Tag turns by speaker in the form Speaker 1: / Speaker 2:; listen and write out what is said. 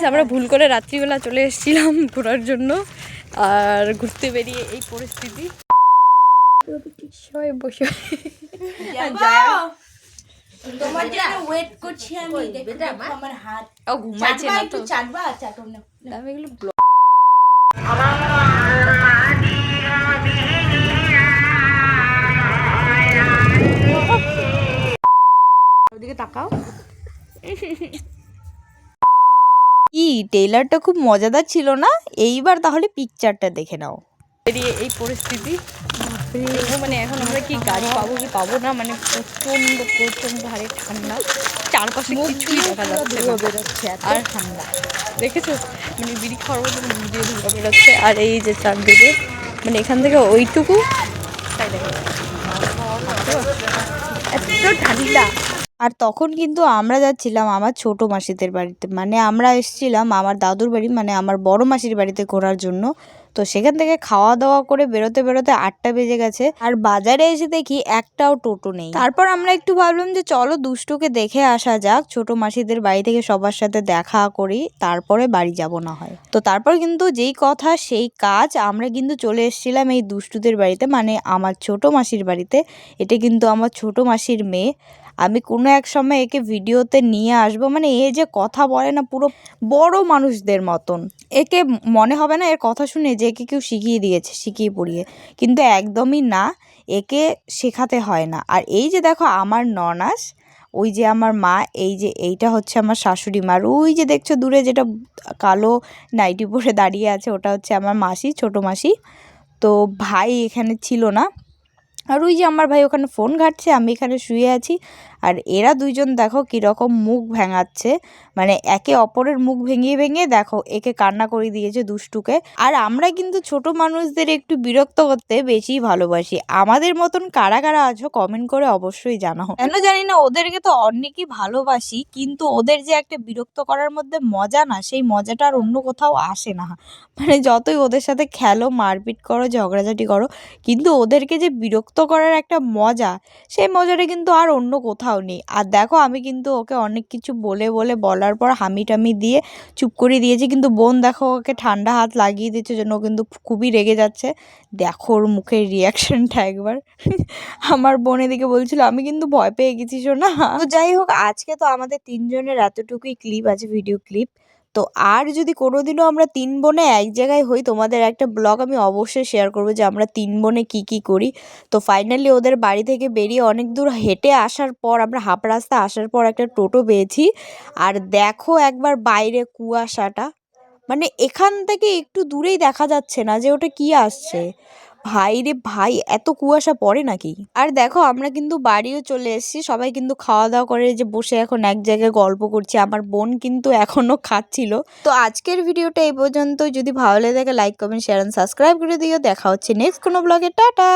Speaker 1: Guys আমরা ভুল করে রাত্রিবেলা চলে এসেছিলাম ঘোরার জন্য, আর ঘুরতে বেরিয়ে এই পরিস্থিতি। সবাই বসে
Speaker 2: তোমার জন্য ওয়েট করছি আমি। দেখো আমার হাত
Speaker 1: ঘুমাইছে না তো,
Speaker 2: চাটবা চাটো না
Speaker 1: আমি এগুলো
Speaker 2: ওদিকে তাকাও।
Speaker 3: কি ট্রেলারটা খুব মজাদার ছিল না? এইবার তাহলে পিকচারটা দেখে নাও।
Speaker 1: বেরিয়ে এই পরিস্থিতি, মানে এখন আমরা কি গাড়ি পাবো কি পাবো না, মানে প্রচন্ড প্রচন্ড হারে ঠান্ডা, চারপাশে কিছুই দেখা যাচ্ছে না। আর ঠান্ডা দেখেছো, মানে বিড়ি খাওয়ার মতো ভিডিও ধোয়া বেরোচ্ছে। আর এই যে চারদিকে মানে এখান থেকে ওইটুকু তাই দেখা যাচ্ছে, এত ঠান্ডা।
Speaker 3: আর তখন কিন্তু আমরা যাচ্ছিলাম আমার ছোট মাসিদের বাড়িতে, মানে আমরা এসেছিলাম আমার দাদুর বাড়ি, মানে আমার বড় মাসির বাড়িতে ঘোরার জন্য। তো সেখান থেকে খাওয়া দাওয়া করে বেরোতে বেরোতে 8টা বেজে গেছে, আর বাজারে এসে দেখি একটাও টোটো নেই। তারপর আমরা একটু ভাবলাম যে চলো দুষ্টুকে দেখে আসা যাক, ছোট মাসিদের বাড়ি থেকে সবার সাথে দেখা করি, তারপরে বাড়ি যাব না হয়। তো তারপর কিন্তু যেই কথা সেই কাজ, আমরা কিন্তু চলে এসেছিলাম এই দুষ্টুদের বাড়িতে, মানে আমার ছোট মাসির বাড়িতে। এটা কিন্তু আমার ছোট মাসির মেয়ে। আমি কোনো এক সময় একে ভিডিওতে নিয়ে আসবো, মানে এ যে কথা বলে না পুরো বড় মানুষদের মতন। একে মনে হবে না এর কথা শুনে যে একে কেউ শিখিয়ে দিয়েছে, শিখিয়ে পড়িয়ে, কিন্তু একদমই না, একে শেখাতে হয় না। আর এই যে দেখো আমার ননাস, ওই যে আমার মা, এই যে এইটা হচ্ছে আমার শাশুড়ি মা, আর ওই যে দেখছো দূরে যেটা কালো নাইটি পরে দাঁড়িয়ে আছে ওটা হচ্ছে আমার মাসি, ছোট মাসি। তো ভাই এখানে ছিল না, আর ওই যে আমার ভাই ওখানে ফোন ঘাঁটছে, আমি এখানে শুয়ে আছি। আর এরা দুইজন দেখো কীরকম মুখ ভেঙাচ্ছে, মানে একে অপরের মুখ ভেঙিয়ে ভেঙে দেখো একে কান্না করে দিয়েছে দুষ্টুকে। আর আমরা কিন্তু ছোট মানুষদের একটু বিরক্ত করতে বেশি ভালোবাসি। আমাদের মতন কারা কারা আছো কমেন্ট করে অবশ্যই জানাও। কেন জানি না ওদেরকে তো অনেকই ভালোবাসি, কিন্তু ওদের যে একটা বিরক্ত করার মধ্যে মজা না, সেই মজাটা আর অন্য কোথাও আসে না। মানে যতই ওদের সাথে খেলো, মারপিট করো, ঝগড়াঝাটি করো, কিন্তু ওদেরকে যে বিরক্ত করার একটা মজা, সেই মজাটা কিন্তু আর অন্য কোথাও নেই। আর দেখো আমি কিন্তু ওকে অনেক কিছু বলার পর হামি টামি দিয়ে চুপ করে দিয়েছি, কিন্তু বোন দেখো ওকে ঠান্ডা হাত লাগিয়ে দিচ্ছে জন্য ও কিন্তু খুবই রেগে যাচ্ছে। দেখো ওর মুখের রিয়াকশনটা একবার। আমার বোন এদিকে বলছিল আমি কিন্তু ভয় পেয়ে গেছি শোনা। তো যাই হোক, আজকে তো আমাদের তিনজনের এতটুকুই ক্লিপ আছে, ভিডিও ক্লিপ। তো আর যদি কোনোদিনও আমরা 3 বোনে এক জায়গায় হই, তোমাদের একটা ব্লগ আমি অবশ্যই শেয়ার করবো যে আমরা 3 বোনে কি করি। তো ফাইনালি ওদের বাড়ি থেকে বেরিয়ে অনেক দূর হেঁটে আসার পর, আমরা হাফ রাস্তা আসার পর একটা টোটো পেয়েছি। আর দেখো একবার বাইরে কুয়াশাটা, মানে এখান থেকে একটু দূরেই দেখা যাচ্ছে না যে ওটা কি আসছে। ভাই রে ভাই, এত কুয়াশা পড়ে নাকি। আর দেখো আমরা কিন্তু বাড়িও চলে এসেছি, সবাই কিন্তু খাওয়া দাওয়া করে যে বসে এখন এক জায়গায় গল্প করছি। আমার বোন কিন্তু এখনো খাচ্ছিল। তো আজকের ভিডিওটা এই পর্যন্ত। যদি ভালো লাগে like comment share and subscribe করে দিও। দেখা হচ্ছে নেক্সট কোনো ব্লগে। টাটা।